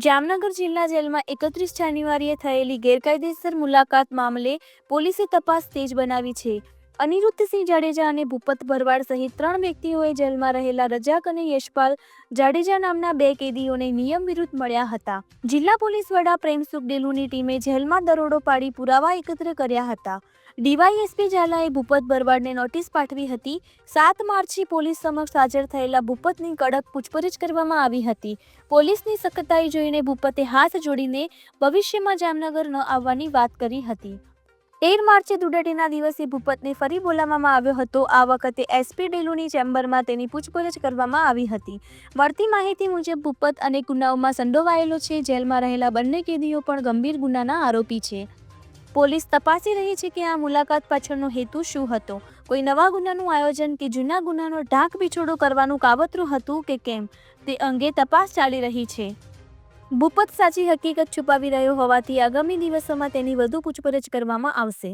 જામનગર જિલ્લા જેલમાં 31 જાન્યુઆરીએ થયેલી ગેરકાયદેસર મુલાકાત મામલે પોલીસે તપાસ તેજ બનાવી છે. અનિરુદ્ધસિંહ જાડેજા અને ભૂપત ભરવાડ સહિત 3 વ્યક્તિઓએ જેલમાં રહેલા રજાક અને યશપાલ જાડેજા નામના 2 કેદીઓને નિયમ વિરુદ્ધ મળ્યા હતા. જિલ્લા પોલીસ વડા પ્રેમસુખ ડેલુની ટીમે જેલમાં દરોડો પાડી પુરાવા એકત્ર કર્યા હતા. ડીવાયએસપી ઝાલાએ ભૂપત ભરવાડને નોટિસ પાઠવી હતી. 7 માર્ચથી પોલીસ સમક્ષ હાજર થયેલા ભૂપતની કડક પૂછપરછ કરવામાં આવી હતી. પોલીસની સખતાઈ જોઈને ભૂપતે હાથ જોડીને ભવિષ્યમાં જામનગર ન આવવાની વાત કરી હતી. 13 માર્ચે ધૂળેટીના દિવસે ભૂપતને ફરી બોલાવવામાં આવ્યો હતો. આ વખતે એસપી ડેલુની ચેમ્બરમાં તેની પૂછપરછ કરવામાં આવી હતી. મળતી માહિતી મુજબ ભૂપત અનેક ગુનાઓમાં સંડોવાયેલો છે. જેલમાં રહેલા બંને કેદીઓ પણ ગંભીર ગુનાના આરોપી છે. પોલીસ તપાસી રહી છે કે આ મુલાકાત પાછળનો હેતુ શું હતો. કોઈ નવા ગુનાનું આયોજન કે જૂના ગુનાનો ઢાંક પીછોડો કરવાનું કાવતરું હતું કે કેમ, તે અંગે તપાસ ચાલી રહી છે. ભૂપત સાચી હકીકત છુપાવી રહ્યો હોવાથી આગામી દિવસોમાં તેની વધુ પૂછપરછ કરવામાં આવશે.